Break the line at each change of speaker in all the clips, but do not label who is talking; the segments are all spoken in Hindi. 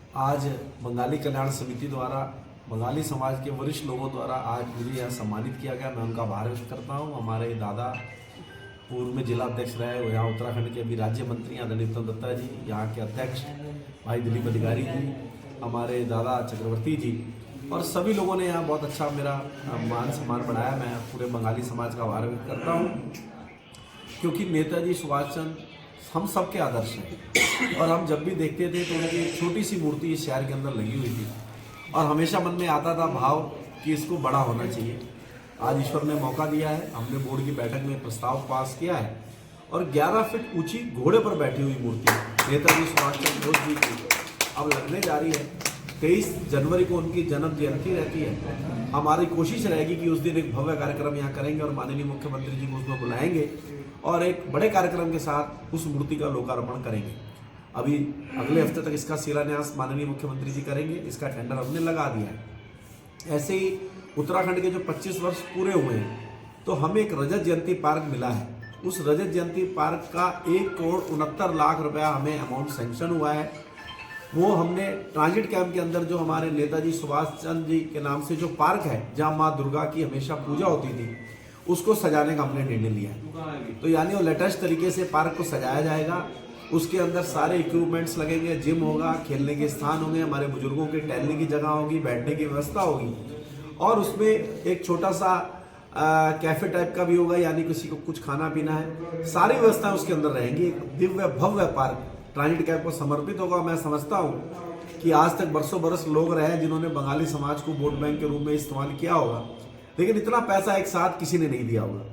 आज बंगाली कल्याण समिति द्वारा बंगाली समाज के वरिष्ठ लोगों द्वारा आज मुझे यहाँ सम्मानित किया गया। मैं उनका आभार व्यक्त करता हूँ। हमारे दादा पूर्व में जिला अध्यक्ष रहे, यहाँ उत्तराखंड के अभी राज्य मंत्री आदरणीय उत्तम दत्ता जी, यहाँ के अध्यक्ष भाई दिलीप अधिकारी जी, हमारे दादा चक्रवर्ती जी और सभी लोगों ने यहाँ बहुत अच्छा मेरा मान सम्मान बढ़ाया। मैं पूरे बंगाली समाज का आभार व्यक्त करता हूँ, क्योंकि नेताजी सुभाष चंद्र हम सबके आदर्श हैं और हम जब भी देखते थे तो उनकी एक छोटी सी मूर्ति इस शहर के अंदर लगी हुई थी और हमेशा मन में आता था भाव कि इसको बड़ा होना चाहिए। आज ईश्वर ने मौका दिया है, हमने बोर्ड की बैठक में प्रस्ताव पास किया है और 11 फीट ऊंची घोड़े पर बैठी हुई मूर्ति नेताजी सुभाष चंद्र बोस जी की अब लगने जा रही है। 23 जनवरी को उनकी जन्म जयंती रहती है। हमारी कोशिश रहेगी कि उस दिन एक भव्य कार्यक्रम यहाँ करेंगे और माननीय मुख्यमंत्री जी को उसमें बुलाएंगे और एक बड़े कार्यक्रम के साथ उस मूर्ति का लोकार्पण करेंगे। अभी अगले हफ्ते तक इसका शिलान्यास माननीय मुख्यमंत्री जी करेंगे। इसका टेंडर हमने लगा दिया है। ऐसे ही उत्तराखंड के जो 25 वर्ष पूरे हुए हैं तो हमें एक रजत जयंती पार्क मिला है। उस रजत जयंती पार्क का 1,69,00,000 रुपया हमें अमाउंट सैंक्शन हुआ है। वो हमने ट्रांजिट कैंप के अंदर जो हमारे नेताजी सुभाष चंद्र जी के नाम से जो पार्क है, जहाँ माँ दुर्गा की हमेशा पूजा होती थी, उसको सजाने का हमने निर्णय लिया है। तो यानी वो लेटेस्ट तरीके से पार्क को सजाया जाएगा। उसके अंदर सारे इक्विपमेंट्स लगेंगे, जिम होगा, खेलने के स्थान होंगे, हमारे बुजुर्गों के टहलने की जगह होगी, बैठने की व्यवस्था होगी और उसमें एक छोटा सा कैफे टाइप का भी होगा, यानी किसी को कुछ खाना पीना है, सारी व्यवस्थाएं उसके अंदर रहेंगी। एक दिव्य भव्य पार्क ट्रांजिट कैंप को समर्पित होगा। मैं समझता हूँ कि आज तक बरसों बरस लोग रहे हैं जिन्होंने बंगाली समाज को वोट बैंक के रूप में इस्तेमाल किया होगा, लेकिन इतना पैसा एक साथ किसी ने नहीं दिया होगा।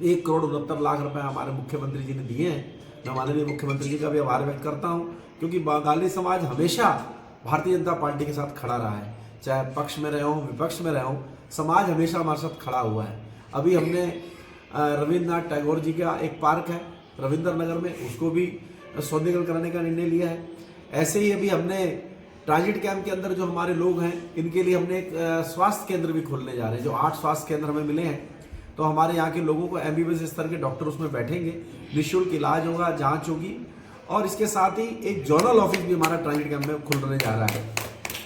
1,69,00,000 रुपए हमारे मुख्यमंत्री जी ने दिए हैं। मैं माननीय मुख्यमंत्री जी का भी आभार व्यक्त करता हूं, क्योंकि बंगाली समाज हमेशा भारतीय जनता पार्टी के साथ खड़ा रहा है। चाहे पक्ष में रहे हों, विपक्ष में रहे हों, समाज हमेशा हमारे साथ खड़ा हुआ है। अभी हमने रविन्द्रनाथ टैगोर जी का एक पार्क है रविंद्र नगर में, उसको भी सौंदर्यीकरण करने का निर्णय लिया है। ऐसे ही अभी हमने ट्रांजिट कैंप के अंदर जो हमारे लोग हैं, इनके लिए हमने एक स्वास्थ्य केंद्र भी खोलने जा रहे हैं। जो 8 स्वास्थ्य केंद्र हमें मिले हैं, तो हमारे यहाँ के लोगों को MBBS स्तर के डॉक्टर उसमें बैठेंगे, निःशुल्क इलाज होगा, जांच होगी और इसके साथ ही एक जोनल ऑफिस भी हमारा ट्रांजिट कैंप में खुलने जा रहा है।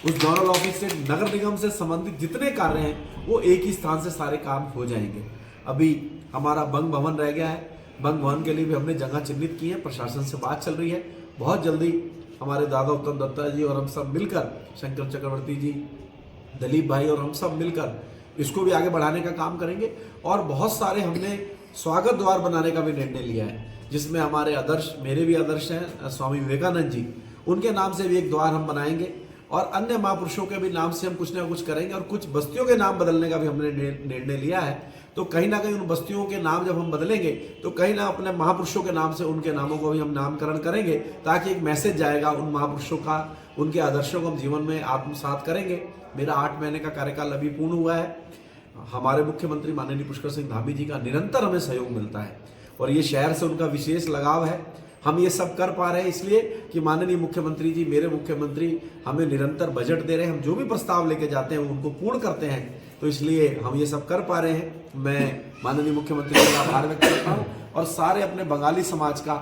उस जोनल ऑफिस से नगर निगम से संबंधित जितने कार्य हैं वो एक ही स्थान से सारे काम हो जाएंगे। अभी हमारा बंग भवन रह गया है, बंग भवन के लिए भी हमने जगह चिन्हित की है, प्रशासन से बात चल रही है। बहुत जल्दी हमारे दादा उत्तम दत्ता जी और हम सब मिलकर, शंकर चक्रवर्ती जी, दिलीप भाई और हम सब मिलकर इसको भी आगे बढ़ाने का काम करेंगे। और बहुत सारे हमने स्वागत द्वार बनाने का भी निर्णय लिया है, जिसमें हमारे आदर्श, मेरे भी आदर्श हैं स्वामी विवेकानंद जी, उनके नाम से भी एक द्वार हम बनाएंगे और अन्य महापुरुषों के भी नाम से हम कुछ ना कुछ करेंगे। और कुछ बस्तियों के नाम बदलने का भी हमने निर्णय लिया है। तो कहीं ना कहीं उन बस्तियों के नाम जब हम बदलेंगे तो कहीं ना अपने महापुरुषों के नाम से उनके नामों को भी हम नामकरण करेंगे, ताकि एक मैसेज जाएगा उन महापुरुषों का, उनके आदर्शों को हम जीवन में आत्मसात करेंगे। मेरा 8 महीने का कार्यकाल अभी पूर्ण हुआ है। हमारे मुख्यमंत्री माननीय पुष्कर सिंह धामी जी का निरंतर हमें सहयोग मिलता है और ये शहर से उनका विशेष लगाव है। हम ये सब कर पा रहे हैं इसलिए कि माननीय मुख्यमंत्री जी, मेरे मुख्यमंत्री, हमें निरंतर बजट दे रहे हैं। हम जो भी प्रस्ताव लेके जाते हैं उनको पूर्ण करते हैं, तो इसलिए हम ये सब कर पा रहे हैं। मैं माननीय मुख्यमंत्री का आभार व्यक्त करता हूँ और सारे अपने बंगाली समाज का,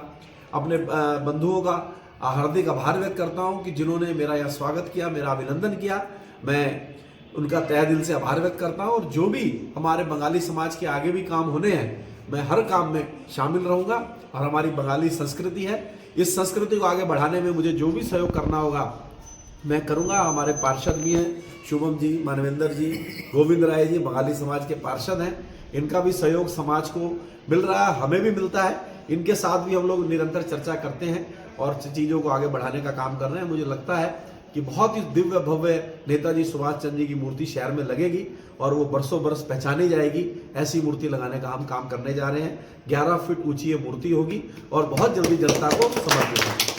अपने बंधुओं का हार्दिक आभार व्यक्त करता हूँ कि जिन्होंने मेरा यह स्वागत किया, मेरा अभिनंदन किया। मैं उनका तहे दिल से आभार व्यक्त करता हूँ और जो भी हमारे बंगाली समाज के आगे भी काम होने हैं, मैं हर काम में शामिल रहूँगा। और हमारी बंगाली संस्कृति है, इस संस्कृति को आगे बढ़ाने में मुझे जो भी सहयोग करना होगा मैं करूँगा। हमारे पार्षद भी हैं, शुभम जी, मानवेंद्र जी, गोविंद राय जी, बंगाली समाज के पार्षद हैं। इनका भी सहयोग समाज को मिल रहा है, हमें भी मिलता है। इनके साथ भी हम लोग निरंतर चर्चा करते हैं और चीज़ों को आगे बढ़ाने का काम कर रहे हैं। मुझे लगता है कि बहुत ही दिव्य भव्य नेताजी सुभाष चंद्र जी की मूर्ति शहर में लगेगी और वो बरसों बरस पहचानी जाएगी। ऐसी मूर्ति लगाने का हम काम करने जा रहे हैं। 11 फीट ऊंची ये मूर्ति होगी और बहुत जल्दी जनता को समर्पित होगी।